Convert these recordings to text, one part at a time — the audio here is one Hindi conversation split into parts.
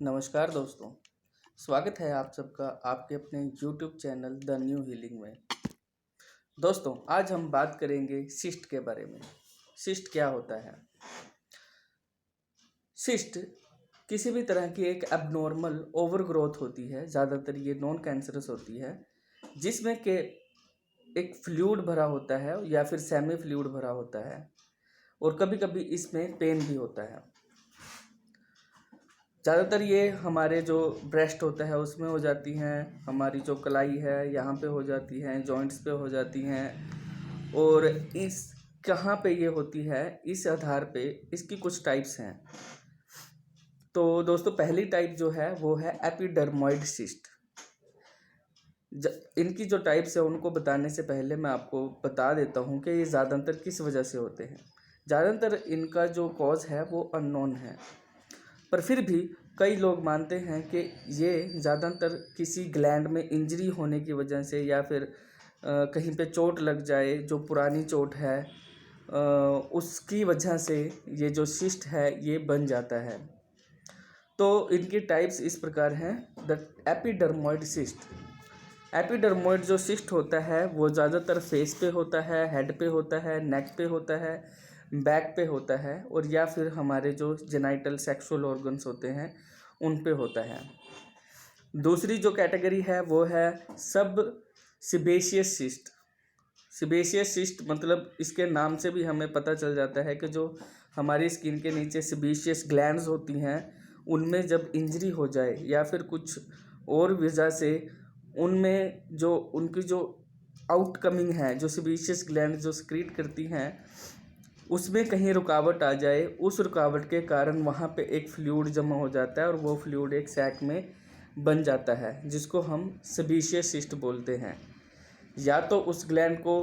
नमस्कार दोस्तों, स्वागत है आप सबका आपके अपने YouTube channel the new healing में। दोस्तों, आज हम बात करेंगे सिस्ट के बारे में। सिस्ट क्या होता है? सिस्ट किसी भी तरह की एक एबनॉर्मल ओवरग्रोथ होती है, ज़्यादातर ये नॉन कैंसरस होती है, जिसमें के एक फ्लूइड भरा होता है या फिर सेमी फ्लूइड भरा होता है और कभी कभी इसमें पेन भी होता है। ज़्यादातर ये हमारे जो ब्रेस्ट होता है उसमें हो जाती हैं, हमारी जो कलाई है यहाँ पे हो जाती हैं, जॉइंट्स पे हो जाती हैं। और इस कहाँ पे ये होती है, इस आधार पे इसकी कुछ टाइप्स हैं। तो दोस्तों, पहली टाइप जो है वो है एपिडर्मोइड सिस्ट। इनकी जो टाइप्स है उनको बताने से पहले मैं आपको बता देता हूँ कि ये ज़्यादातर किस वजह से होते हैं। ज़्यादातर इनका जो कॉज है वो अननोन है, पर फिर भी कई लोग मानते हैं कि ये ज़्यादातर किसी ग्लैंड में इंजरी होने की वजह से या फिर कहीं पे चोट लग जाए, जो पुरानी चोट है उसकी वजह से ये जो सिस्ट है ये बन जाता है। तो इनकी टाइप्स इस प्रकार हैं। The एपिडर्मोइड cyst. एपिडर्मोइड जो सिस्ट होता है वो ज़्यादातर फेस पे होता है, हेड पे होता है, नेक पे होता है, बैक पे होता है और या फिर हमारे जो जेनाइटल सेक्सुअल ऑर्गन्स होते हैं उन पे होता है। दूसरी जो कैटेगरी है वो है सब सिबेशियस सिस्ट। सिबेशियस सिस्ट मतलब इसके नाम से भी हमें पता चल जाता है कि जो हमारी स्किन के नीचे सिबेशियस ग्लैंड्स होती हैं उनमें जब इंजरी हो जाए या फिर कुछ और वजह से उनमें जो उनकी जो आउटकमिंग है, जो सिबेशियस ग्लैंड जो सक्रीट करती हैं, उसमें कहीं रुकावट आ जाए, उस रुकावट के कारण वहाँ पे एक फ्लूइड जमा हो जाता है और वो फ्लूइड एक सैक में बन जाता है, जिसको हम सिबेशियस सिस्ट बोलते हैं। या तो उस ग्लैंड को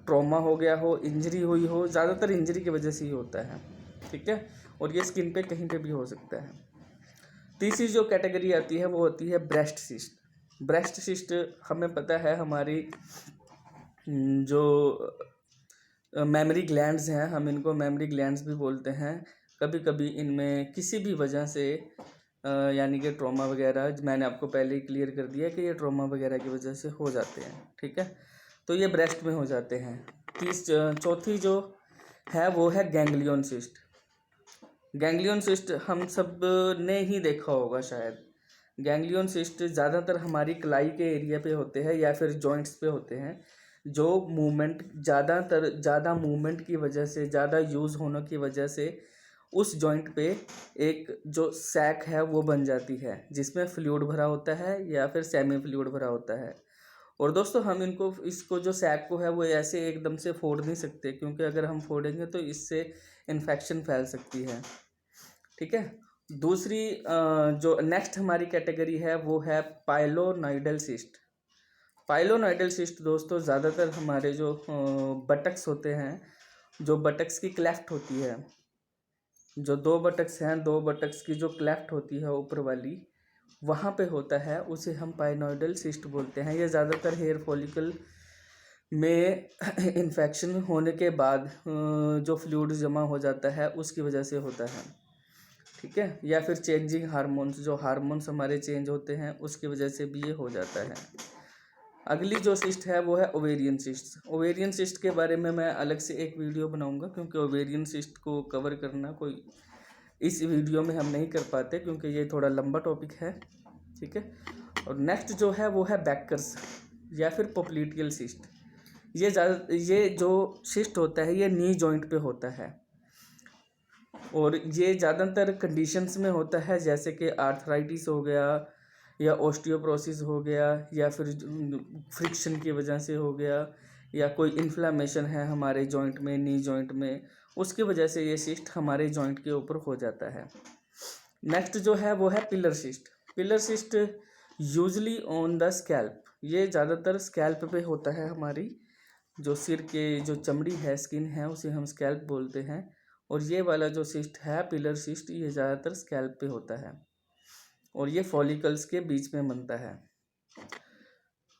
ट्रॉमा हो गया हो, इंजरी हुई हो, ज़्यादातर इंजरी की वजह से ही होता है, ठीक है, और ये स्किन पे कहीं पे भी हो सकता है। तीसरी जो कैटेगरी आती है वो होती है ब्रेस्ट सिस्ट। ब्रेस्ट सिस्ट हमें पता है हमारी जो मेमोरी ग्लैंड्स हैं, हम इनको मेमोरी ग्लैंड्स भी बोलते हैं। कभी कभी इनमें किसी भी वजह से यानी कि ट्रॉमा वगैरह, मैंने आपको पहले ही क्लियर कर दिया कि ये ट्रॉमा वगैरह की वजह से हो जाते हैं, ठीक है, तो ये ब्रेस्ट में हो जाते हैं। चौथी जो है वो है गैंग्लियन सिस्ट। गैंग्लियन सिस्ट हम सब ने ही देखा होगा शायद। गैंग्लियन सिस्ट ज़्यादातर हमारी कलाई के एरिया पे होते हैं या फिर जॉइंट्स पे होते हैं, जो मूवमेंट ज़्यादा मूवमेंट की वजह से, ज़्यादा यूज़ होने की वजह से उस जॉइंट पे एक जो सैक है वो बन जाती है, जिसमें फ्लूइड भरा होता है या फिर सेमी फ्लूइड भरा होता है। और दोस्तों, हम इसको जो सैक को है वो ऐसे एकदम से फोड़ नहीं सकते, क्योंकि अगर हम फोड़ेंगे तो इससे इन्फेक्शन फैल सकती है, ठीक है। दूसरी जो नेक्स्ट हमारी कैटेगरी है वो है पाइलोनाइडल सिस्ट। पाइलोनाइडल सिस्ट दोस्तों ज़्यादातर हमारे जो बटक्स होते हैं, जो बटक्स की क्लेफ्ट होती है, जो दो बटक्स हैं, दो बटक्स की जो क्लेफ्ट होती है ऊपर वाली, वहाँ पे होता है, उसे हम पाइलोनाइडल सिस्ट बोलते हैं। ये ज़्यादातर हेयर फॉलिकल में इन्फेक्शन होने के बाद जो फ्लूइड जमा हो जाता है उसकी वजह से होता है, ठीक है, या फिर चेंजिंग हार्मोन्स, जो हार्मोन्स हमारे चेंज होते हैं उसकी वजह से भी ये हो जाता है। अगली जो सिस्ट है वो है ओवेरियन सिस्ट। ओवेरियन सिस्ट के बारे में मैं अलग से एक वीडियो बनाऊंगा, क्योंकि ओवेरियन सिस्ट को कवर करना कोई इस वीडियो में हम नहीं कर पाते, क्योंकि ये थोड़ा लंबा टॉपिक है, ठीक है। और नेक्स्ट जो है वो है बैकर्स या फिर पोप्लिटियल सिस्ट। ये जो सिस्ट होता है ये नी जॉइंट पे होता है और ये ज़्यादातर कंडीशंस में होता है, जैसे कि आर्थराइटिस हो गया या ओस्टियोप्रोसिस हो गया या फिर फ्रिक्शन की वजह से हो गया, या कोई इन्फ्लामेशन है हमारे जॉइंट में, नी जॉइंट में, उसकी वजह से ये सिस्ट हमारे जॉइंट के ऊपर हो जाता है। नेक्स्ट जो है वो है pillar cyst. Pillar cyst usually on the scalp. ये ज़्यादातर स्कैल्प पे होता है, हमारी जो सिर के जो चमड़ी है, स्किन है, उसे हम स्कैल्प बोलते हैं। और ये वाला जो सिस्ट है पिलर सिस्ट, ये ज़्यादातर स्कैल्प पे होता है और ये फॉलिकल्स के बीच में बनता है।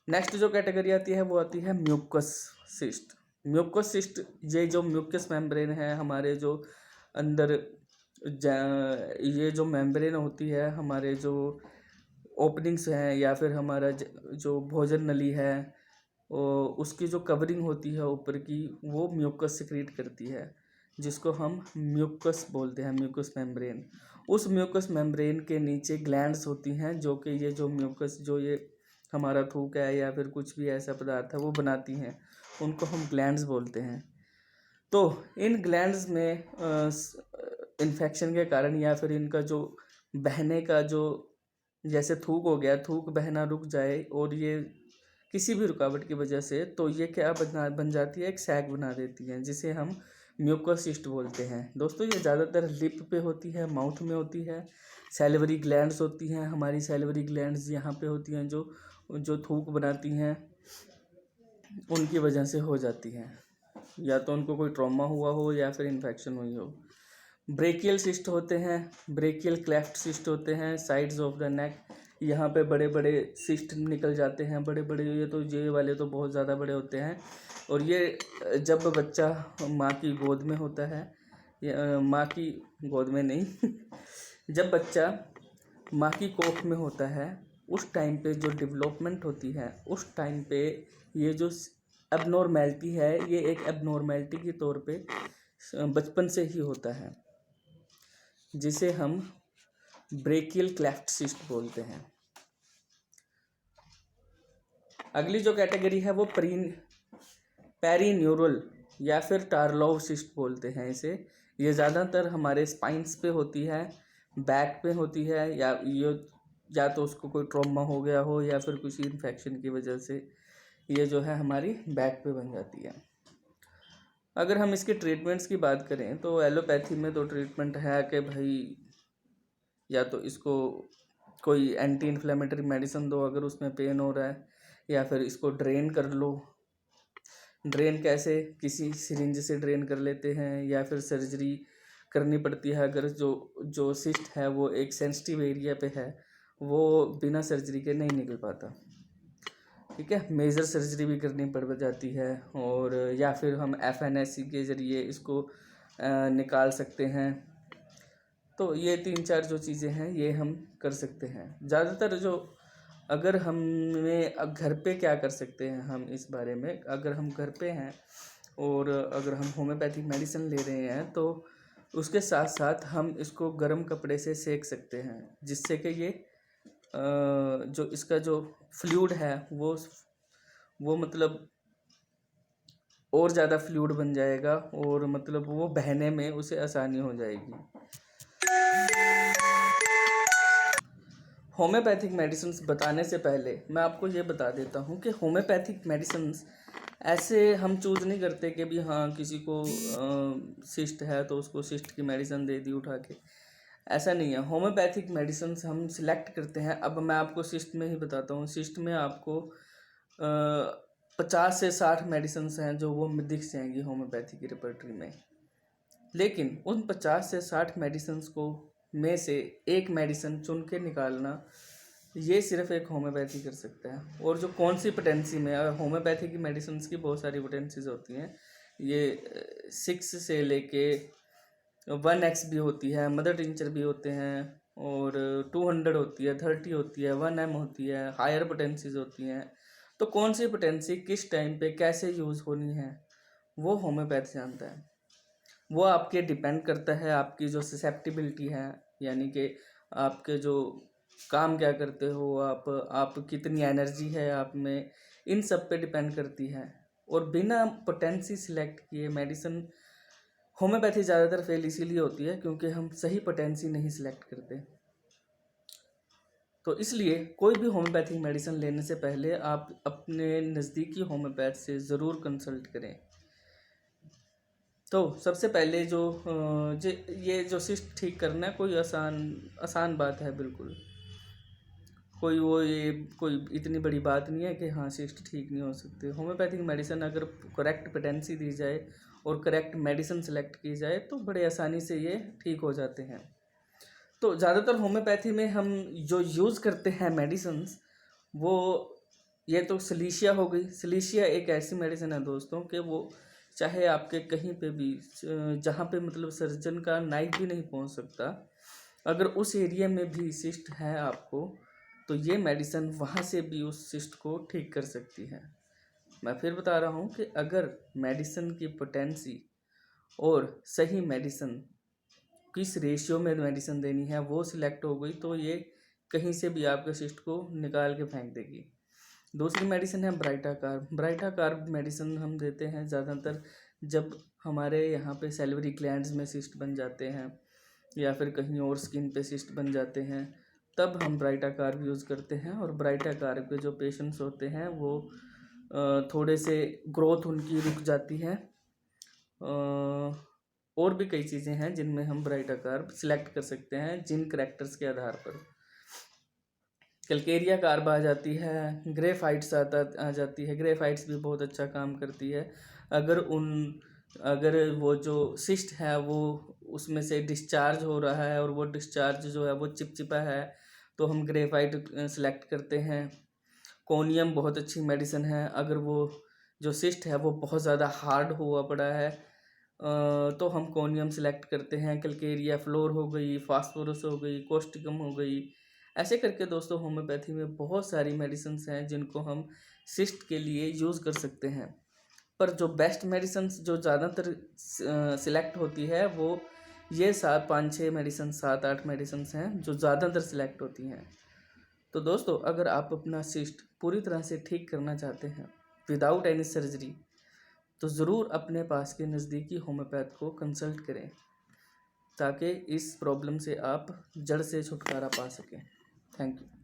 नेक्स्ट जो कैटेगरी आती है वो आती है म्यूकस सिस्ट। म्यूकस सिस्ट, ये जो म्यूकस मेम्ब्रेन है हमारे जो अंदर ये जो मेम्ब्रेन होती है, हमारे जो ओपनिंग्स हैं या फिर हमारा जो भोजन नली है, उसकी जो कवरिंग होती है ऊपर की, वो म्यूकस सिक्रीट करती है, जिसको हम म्यूकस बोलते हैं, म्यूकस मेम्ब्रेन। उस म्यूकस मेम्ब्रेन के नीचे ग्लैंड्स होती हैं, जो कि ये जो म्यूकस, जो ये हमारा थूक है या फिर कुछ भी ऐसा पदार्थ है वो बनाती हैं, उनको हम ग्लैंड्स बोलते हैं। तो इन ग्लैंड्स में इन्फेक्शन के कारण या फिर इनका जो बहने का जो, जैसे थूक हो गया, थूक बहना रुक जाए और ये किसी भी रुकावट की वजह से, तो ये क्या बन जाती है, एक सैक बना देती है, जिसे हम म्यूकोसिस्ट बोलते हैं। दोस्तों ये ज़्यादातर लिप पे होती है, माउथ में होती है, सैलिवरी ग्लैंड्स होती हैं, हमारी सैलिवरी ग्लैंड्स यहाँ पे होती हैं, जो जो थूक बनाती हैं, उनकी वजह से हो जाती हैं, या तो उनको कोई ट्रॉमा हुआ हो या फिर इन्फेक्शन हुई हो। ब्रेकियल सिस्ट होते हैं, ब्रेकियल क्लेफ्ट सिस्ट होते हैं, साइड्स ऑफ द नेक, यहाँ पे बड़े बड़े सिस्ट निकल जाते हैं, बड़े बड़े, ये वाले तो बहुत ज़्यादा बड़े होते हैं। और ये जब बच्चा माँ की गोद में होता है, या माँ की गोद में नहीं जब बच्चा माँ की कोख में होता है, उस टाइम पे जो डेवलपमेंट होती है, उस टाइम पे ये जो एबनॉर्मेलिटी है, ये एक एबनॉर्मेलिटी के तौर पे बचपन से ही होता है, जिसे हम ब्रेकियल क्लेफ्ट सिस्ट बोलते हैं। अगली जो कैटेगरी है वो पेरीन्यूरल या फिर टार्लोव सिस्ट बोलते हैं इसे। ये ज़्यादातर हमारे स्पाइंस पे होती है, बैक पे होती है, या तो उसको कोई ट्रॉमा हो गया हो या फिर किसी इन्फेक्शन की वजह से ये जो है हमारी बैक पे बन जाती है। अगर हम इसके ट्रीटमेंट्स की बात करें तो एलोपैथी में तो ट्रीटमेंट है कि भाई या तो इसको कोई एंटी इन्फ्लेमेटरी मेडिसिन दो अगर उसमें पेन हो रहा है, या फिर इसको ड्रेन कर लो। ड्रेन कैसे, किसी सिरिंज से ड्रेन कर लेते हैं, या फिर सर्जरी करनी पड़ती है अगर जो सिस्ट है वो एक सेंसिटिव एरिया पे है, वो बिना सर्जरी के नहीं निकल पाता, ठीक है। मेजर सर्जरी भी करनी पड़ जाती है, और या फिर हम FNSC के ज़रिए इसको निकाल सकते हैं। तो ये 3-4 जो चीज़ें हैं ये हम कर सकते हैं। ज़्यादातर जो, अगर हमें अब घर पे क्या कर सकते हैं हम इस बारे में, अगर हम घर पे हैं और अगर हम होम्योपैथिक मेडिसिन ले रहे हैं, तो उसके साथ साथ हम इसको गर्म कपड़े से सेक सकते हैं, जिससे कि ये जो इसका जो फ्लूइड है वो मतलब और ज़्यादा फ्लूइड बन जाएगा, और मतलब वो बहने में उसे आसानी हो जाएगी। होम्योपैथिक मेडिसिन्स बताने से पहले मैं आपको ये बता देता हूँ कि होम्योपैथिक मेडिसिन्स ऐसे हम चूज़ नहीं करते कि भी हाँ किसी को सिस्ट है तो उसको सिस्ट की मेडिसिन दे दी उठा के, ऐसा नहीं है। होम्योपैथिक मेडिसिन्स हम सिलेक्ट करते हैं। अब मैं आपको सिस्ट में ही बताता हूँ। सिस्ट में आपको 50 से 60 मेडिसिन्स हैं जो वो दिख जाएंगी होम्योपैथी की रिपर्टरी में, लेकिन उन 50 से 60 मेडिसिन्स को में से एक मेडिसिन चुन के निकालना ये सिर्फ एक होम्योपैथी कर सकता है। और जो कौन सी पोटेंसी में, होम्योपैथी की मेडिसिन की बहुत सारी पोटेंसीज होती हैं, ये 6 से लेके 1x भी होती है, मदर टिंचर भी होते हैं, और 200 होती है, 30 होती है, 1m होती है, हायर पोटेंसीज होती हैं। तो कौन सी पोटेंसी किस टाइम पे कैसे यूज़ होनी है वो होम्योपैथ जानता है। वो आपके डिपेंड करता है आपकी जो ससेप्टिबिलिटी है, यानी कि आपके जो काम क्या करते हो आप कितनी एनर्जी है आप में, इन सब पे डिपेंड करती है। और बिना पोटेंसी सिलेक्ट किए मेडिसिन, होम्योपैथी ज़्यादातर फेल इसीलिए होती है क्योंकि हम सही पोटेंसी नहीं सिलेक्ट करते। तो इसलिए कोई भी होम्योपैथिक मेडिसिन लेने से पहले आप अपने नज़दीकी होम्योपैथ से ज़रूर कंसल्ट करें। तो सबसे पहले ये जो सिस्ट ठीक करना है कोई आसान बात है बिल्कुल। कोई इतनी बड़ी बात नहीं है कि हाँ सिस्ट ठीक नहीं हो सकती। होम्योपैथिक मेडिसिन अगर करेक्ट पोटेंसी दी जाए और करेक्ट मेडिसिन सेलेक्ट की जाए तो बड़े आसानी से ये ठीक हो जाते हैं। तो ज़्यादातर होम्योपैथी में हम जो यूज़ करते हैं मेडिसिन्स, वो ये तो सलीशिया हो गई। सलीशिया एक ऐसी मेडिसिन है दोस्तों कि वो चाहे आपके कहीं पे भी जहाँ पे मतलब सर्जन का नाइफ भी नहीं पहुँच सकता, अगर उस एरिया में भी सिस्ट है आपको, तो ये मेडिसिन वहाँ से भी उस सिस्ट को ठीक कर सकती है। मैं फिर बता रहा हूँ कि अगर मेडिसिन की पोटेंसी और सही मेडिसिन किस रेशियो में मेडिसिन देनी है वो सिलेक्ट हो गई, तो ये कहीं से भी आपके सिस्ट को निकाल के फेंक देगी। दूसरी मेडिसिन है ब्राइटाकार। ब्राइटाकार मेडिसिन हम देते हैं ज़्यादातर जब हमारे यहाँ पे सैलिवरी ग्लैंड्स में सिस्ट बन जाते हैं या फिर कहीं और स्किन पे सिस्ट बन जाते हैं, तब हम ब्राइटाकार यूज़ करते हैं। और ब्राइटाकार के जो पेशेंट्स होते हैं वो थोड़े से ग्रोथ उनकी रुक जाती है। और भी कई चीज़ें हैं जिनमें हम ब्राइटाकार सिलेक्ट कर सकते हैं जिन करेक्टर्स के आधार पर। कैलकेरिया कार्ब आ जाती है, ग्रेफाइट्स आ जाती है। ग्रेफाइट्स भी बहुत अच्छा काम करती है। अगर वो जो सिस्ट है वो उसमें से डिस्चार्ज हो रहा है और वो डिस्चार्ज जो है वो चिपचिपा है, तो हम ग्रेफाइट सेलेक्ट करते हैं। कोनियम बहुत अच्छी मेडिसिन है। अगर वो जो सिस्ट है वो बहुत ज़्यादा हार्ड हुआ पड़ा है तो हम कोनियम सेलेक्ट करते हैं। कैलकेरिया फ्लोर हो गई, फास्फोरस हो गई, कोस्टिकम हो गई। ऐसे करके दोस्तों होम्योपैथी में बहुत सारी मेडिसिन्स हैं जिनको हम सिस्ट के लिए यूज़ कर सकते हैं। पर जो बेस्ट मेडिसिन्स जो ज़्यादातर सिलेक्ट होती है वो ये 7-5-6 मेडिसिन 7-8 मेडिसिन्स हैं जो ज़्यादातर सिलेक्ट होती हैं। तो दोस्तों अगर आप अपना सिस्ट पूरी तरह से ठीक करना चाहते हैं विदाउट एनी सर्जरी, तो ज़रूर अपने पास के नज़दीकी होम्योपैथ को कंसल्ट करें ताकि इस प्रॉब्लम से आप जड़ से छुटकारा पा सकें। Thank you.